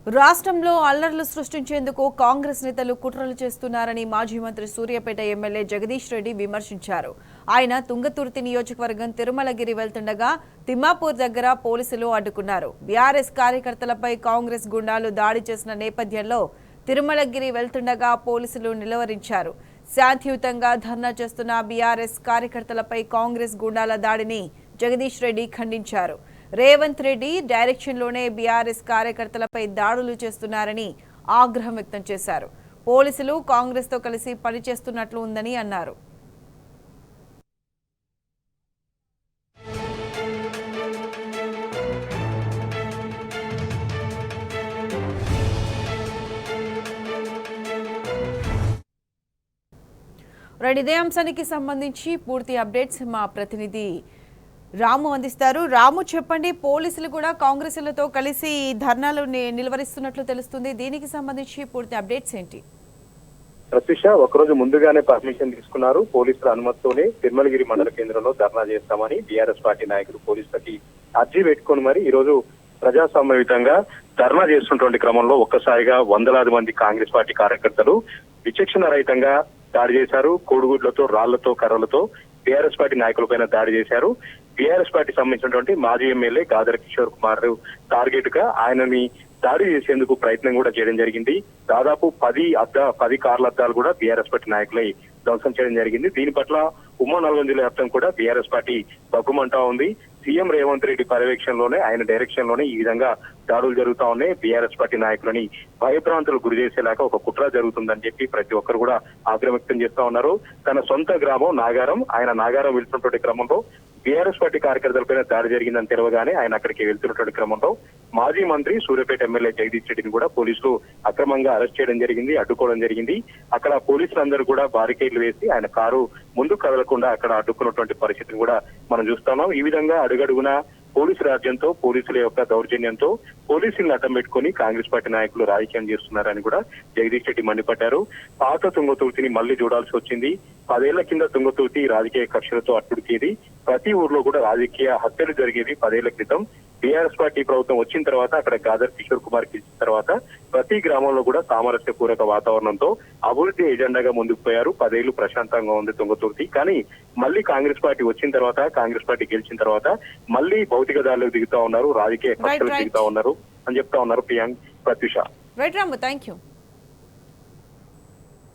రాష్ట్రంలో అల్లర్లు సృష్టించేందుకు కాంగ్రెస్ నేతలు కుట్రలు చేస్తున్నారని మాజీ మంత్రి సూర్యాపేట ఎమ్మెల్యే జగదీష్ రెడ్డి విమర్శించారు. ఆయన తుంగతుర్తి నియోజకవర్గం తిరుమలగిరి వెళ్తుండగా తిమ్మాపూర్ దగ్గర పోలీసులు అడ్డుకున్నారు. బీఆర్ఎస్ కార్యకర్తలపై కాంగ్రెస్ గుండాలు దాడి చేసిన నేపథ్యంలో తిరుమలగిరి వెళ్తుండగా పోలీసులు నిలువరించారు. శాంతియుతంగా ధర్నా చేస్తున్న బీఆర్ఎస్ కార్యకర్తలపై కాంగ్రెస్ గుండాల దాడిని జగదీష్ రెడ్డి ఖండించారు. రేవంత్ రెడ్డి డైరెక్షన్లోనే బీఆర్ఎస్ కార్యకర్తలపై దాడులు చేస్తున్నారని ఆగ్రహం వ్యక్తం చేశారు. పోలీసులు కాంగ్రెస్ తో కలిసి పనిచేస్తున్నట్లు ఉందని అన్నారు. ఇదే అంశానికి సంబంధించి పూర్తి అప్డేట్స్ మా ప్రతినిధి రాము అందిస్తారు. రాము, చెప్పండి, పోలీసులు కూడా కాంగ్రెస్లతో కలిసి ధర్నాలు నిలువరిస్తున్నట్లు తెలుస్తుంది. దీనికి సంబంధించి పూర్తి అప్డేట్స్ ఏంటి? ప్రత్యూష, ఒకరోజు ముందుగానే పర్మిషన్ తీసుకున్నారు. పోలీసుల అనుమతితోనే తిరుమలగిరి మండల కేంద్రంలో ధర్నా చేస్తామని బీఆర్ఎస్ పార్టీ నాయకులు పోలీసులకి అర్జీ పెట్టుకుని మరి ఈ రోజు ప్రజాస్వామ్యయుతంగా ధర్నా చేస్తున్నటువంటి క్రమంలో ఒక్కసారిగా వందలాది మంది కాంగ్రెస్ పార్టీ కార్యకర్తలు విచక్షణ రహితంగా దాడి చేశారు. కోడిగుడ్లతో, రాళ్లతో, కర్రలతో బీఆర్ఎస్ పార్టీ నాయకులపైన దాడి చేశారు. బీఆర్ఎస్ పార్టీ సంబంధించినటువంటి మాజీ ఎమ్మెల్యే గాదర్ కిషోర్ కుమార్ టార్గెట్ గా ఆయనని దాడి చేసేందుకు ప్రయత్నం కూడా చేయడం జరిగింది. దాదాపు 10 కార్ల అద్దాలు కూడా బీఆర్ఎస్ పార్టీ నాయకులై ధ్వంసం చేయడం జరిగింది. దీని పట్ల ఉమ్మడి నల్గొండ జిల్లా వ్యాప్తం కూడా బీఆర్ఎస్ పార్టీ బగ్గుమంటా ఉంది. సీఎం రేవంత్ రెడ్డి పర్యవేక్షణలోనే, ఆయన డైరెక్షన్ లోనే ఈ విధంగా దాడులు జరుగుతా ఉన్నాయి. బీఆర్ఎస్ పార్టీ నాయకులని భయభ్రాంతులు గురి చేసేలాగా ఒక కుట్ర జరుగుతుందని చెప్పి ప్రతి ఒక్కరు కూడా ఆగ్రహం వ్యక్తం చేస్తా ఉన్నారు. తన సొంత గ్రామం నాగారం, ఆయన నాగారం వెళ్తున్నటువంటి క్రమంలో బీఆర్ఎస్ పార్టీ కార్యకర్తలపైన దాడి జరిగిందని తెలవగానే ఆయన అక్కడికి వెళ్తున్నటువంటి క్రమంలో మాజీ మంత్రి సూర్యాపేట ఎమ్మెల్యే జగదీష్ రెడ్డిని కూడా పోలీసులు అక్రమంగా అరెస్ట్ చేయడం జరిగింది, అడ్డుకోవడం జరిగింది. అక్కడ పోలీసులందరూ కూడా బారికేడ్లు వేసి ఆయన కారు ముందుకు కదలకుండా అక్కడ అడ్డుకున్నటువంటి పరిస్థితిని కూడా మనం చూస్తున్నాం. ఈ విధంగా అడుగడుగునా పోలీసు రాజ్యంతో, పోలీసుల యొక్క దౌర్జన్యంతో పోలీసులను అడ్డం పెట్టుకుని కాంగ్రెస్ పార్టీ నాయకులు రాజకీయం చేస్తున్నారని కూడా జగదీష్ రెడ్డి మండిపడ్డారు. పాత తుంగతుర్తిని మళ్లీ చూడాల్సి వచ్చింది. 10 ఏళ్ల కింద తుంగతుర్తి రాజకీయ కక్షలతో అట్టుడికేది. ప్రతి ఊర్లో కూడా రాజకీయ హత్యలు జరిగేది. 10 ఏళ్ల క్రితం బీఆర్ఎస్ పార్టీ ప్రభుత్వం వచ్చిన తర్వాత, అక్కడ గాదర్ కిషోర్ కుమార్ గెలిచిన తర్వాత ప్రతి గ్రామంలో కూడా సామరస్యపూర్వక వాతావరణంతో అభివృద్ధి ఎజెండాగా ముందుకు పోయారు. 10 ఏళ్లు ప్రశాంతంగా ఉంది తుంగతుర్తి. కానీ మళ్ళీ కాంగ్రెస్ పార్టీ వచ్చిన తర్వాత, కాంగ్రెస్ పార్టీ గెలిచిన తర్వాత మళ్ళీ భౌతిక దాడులకు దిగుతా ఉన్నారు, రాజకీయ కక్షలకు దిగుతా ఉన్నారు అని చెప్తా ఉన్నారు. Pratyusha. Right Ramu, thank you.